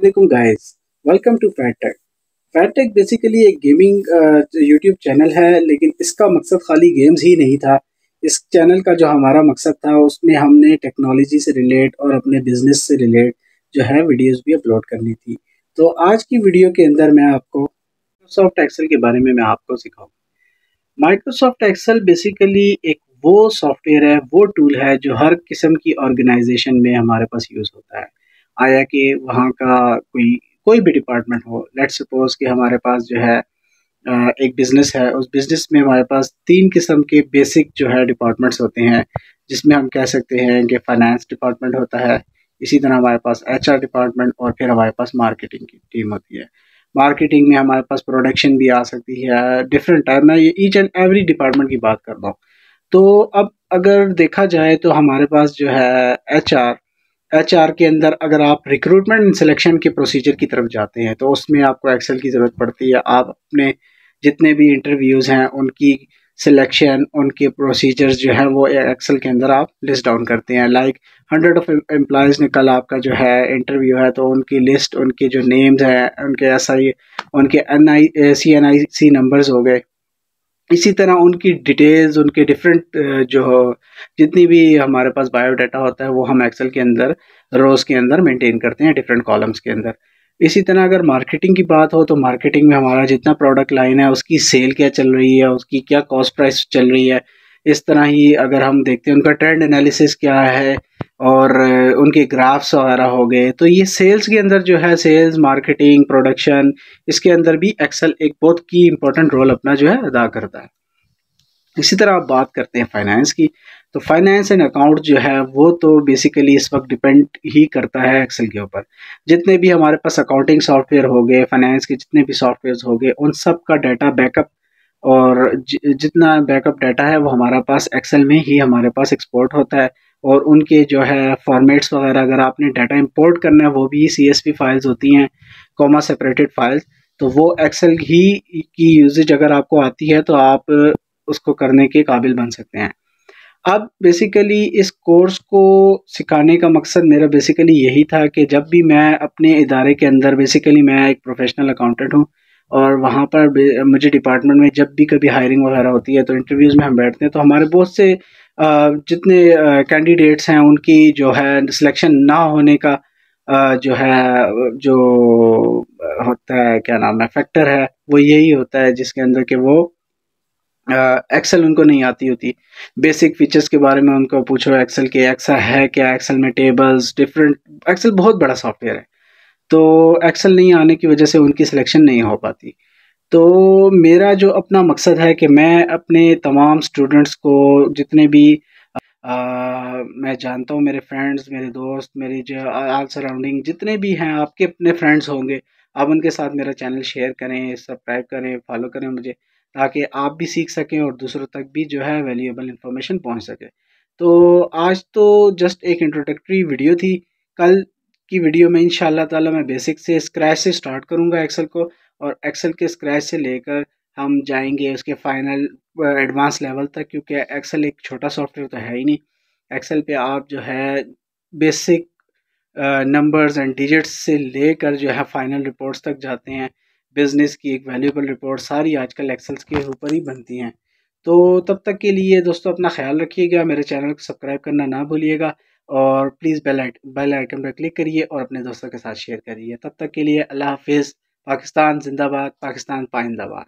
Assalamualaikum guys, welcome to FatTech। FatTech basically एक gaming YouTube channel है, लेकिन इसका मकसद खाली गेम्स ही नहीं था। इस चैनल का जो हमारा मकसद था उसमें हमने टेक्नोलॉजी से रिलेट और अपने बिजनेस से रिलेट जो है वीडियोस भी अपलोड करनी थी। तो आज की वीडियो के अंदर मैं आपको माइक्रोसॉफ्ट एक्सेल के बारे में मैं आपको सिखाऊंगा। माइक्रोसॉफ्ट एक्सेल बेसिकली एक वो सॉफ्टवेयर है, वो टूल है जो हर किस्म की ऑर्गेनाइजेशन में हमारे पास यूज़ होता है। आया कि वहाँ का कोई कोई भी डिपार्टमेंट हो, लेट्स सपोज कि हमारे पास जो है एक बिजनेस है, उस बिजनेस में हमारे पास तीन किस्म के बेसिक जो है डिपार्टमेंट्स होते हैं, जिसमें हम कह सकते हैं कि फाइनेंस डिपार्टमेंट होता है, इसी तरह हमारे पास एचआर डिपार्टमेंट और फिर हमारे पास मार्केटिंग की टीम होती है। मार्केटिंग में हमारे पास प्रोडक्शन भी आ सकती है, डिफरेंट टाइप में ये ईच एंड एवरी डिपार्टमेंट की बात कर रहा हूँ। तो अब अगर देखा जाए तो हमारे पास जो है एचआर एचआर के अंदर अगर आप रिक्रूटमेंट एंड सिलेक्शन के प्रोसीजर की तरफ जाते हैं तो उसमें आपको एक्सेल की ज़रूरत पड़ती है। आप अपने जितने भी इंटरव्यूज़ हैं उनकी सिलेक्शन, उनके प्रोसीजर्स जो हैं वो एक्सेल के अंदर आप लिस्ट डाउन करते हैं। लाइक 100 ऑफ एम्प्लॉयज़ ने कल आपका जो है इंटरव्यू है, तो उनकी लिस्ट, उनके जो नेम्स हैं, उनके एसआई, उनके एनआई सीएनआईसी नंबर्स हो गए। इसी तरह उनकी डिटेल्स, उनके डिफरेंट जो जितनी भी हमारे पास बायोडाटा होता है वो हम एक्सेल के अंदर रोज़ के अंदर मेंटेन करते हैं डिफरेंट कॉलम्स के अंदर। इसी तरह अगर मार्केटिंग की बात हो तो मार्केटिंग में हमारा जितना प्रोडक्ट लाइन है उसकी सेल क्या चल रही है, उसकी क्या कॉस्ट प्राइस चल रही है। इस तरह ही अगर हम देखते हैं उनका ट्रेंड एनालिसिस क्या है और उनके ग्राफ्स वगैरह हो गए। तो ये सेल्स के अंदर जो है सेल्स, मार्केटिंग, प्रोडक्शन, इसके अंदर भी एक्सेल एक बहुत की इंपॉर्टेंट रोल अपना जो है अदा करता है। इसी तरह आप बात करते हैं फाइनेंस की, तो फाइनेंस एंड अकाउंट जो है वो तो बेसिकली इस वक्त डिपेंड ही करता है एक्सेल के ऊपर। जितने भी हमारे पास अकाउंटिंग सॉफ्टवेयर हो गए, फाइनेंस के जितने भी सॉफ्टवेयर हो गए, उन सब का डाटा बैकअप और जितना बैकअप डाटा है वो हमारा पास एक्सेल में ही हमारे पास एक्सपोर्ट होता है। और उनके जो है फॉर्मेट्स वगैरह अगर आपने डाटा इंपोर्ट करना है वो भी CSV फाइल्स होती हैं, कॉमा सेपरेटेड फाइल्स। तो वो एक्सेल ही की यूजेज अगर आपको आती है तो आप उसको करने के काबिल बन सकते हैं। अब बेसिकली इस कोर्स को सिखाने का मकसद मेरा बेसिकली यही था कि जब भी मैं अपने इदारे के अंदर, बेसिकली मैं एक प्रोफेशनल अकाउंटेंट हूँ और वहाँ पर मुझे डिपार्टमेंट में जब भी कभी हायरिंग वगैरह होती है तो इंटरव्यूज़ में हम बैठते हैं, तो हमारे बहुत से जितने कैंडिडेट्स हैं उनकी जो है सिलेक्शन ना होने का जो है जो होता है, क्या नाम है, फैक्टर है, वो यही होता है जिसके अंदर कि वो एक्सेल उनको नहीं आती होती। बेसिक फीचर्स के बारे में उनको पूछो एक्सेल के, एक्सेल है क्या, एक्सेल में टेबल्स डिफरेंट, एक्सेल बहुत बड़ा सॉफ्टवेयर है। तो एक्सेल नहीं आने की वजह से उनकी सिलेक्शन नहीं हो पाती। तो मेरा जो अपना मकसद है कि मैं अपने तमाम स्टूडेंट्स को, जितने भी मैं जानता हूँ, मेरे फ्रेंड्स, मेरे दोस्त, मेरी जो आल सराउंडिंग जितने भी हैं, आपके अपने फ्रेंड्स होंगे, आप उनके साथ मेरा चैनल शेयर करें, सब्सक्राइब करें, फॉलो करें मुझे, ताकि आप भी सीख सकें और दूसरों तक भी जो है वैल्यूएबल इन्फॉर्मेशन पहुंच सके। तो आज तो जस्ट एक इंट्रोडक्टरी वीडियो थी। कल की वीडियो में इंशाल्लाह ताला मैं बेसिक से स्क्रैच से स्टार्ट करूंगा एक्सेल को, और एक्सेल के स्क्रैच से लेकर हम जाएंगे उसके फाइनल एडवांस लेवल तक, क्योंकि एक्सेल एक छोटा सॉफ्टवेयर तो है ही नहीं। एक्सेल पे आप जो है बेसिक नंबर्स एंड डिजिट्स से लेकर जो है फाइनल रिपोर्ट्स तक जाते हैं। बिजनेस की एक वैल्यूएबल रिपोर्ट सारी आजकल एक्सेल्स के ऊपर ही बनती हैं। तो तब तक के लिए दोस्तों अपना ख्याल रखिएगा, मेरे चैनल को सब्सक्राइब करना ना भूलिएगा, और प्लीज़ बेल आइकन पर क्लिक करिए और अपने दोस्तों के साथ शेयर करिए। तब तक के लिए अल्लाह हाफिज़। पाकिस्तान जिंदाबाद, पाकिस्तान पाइंदाबाद।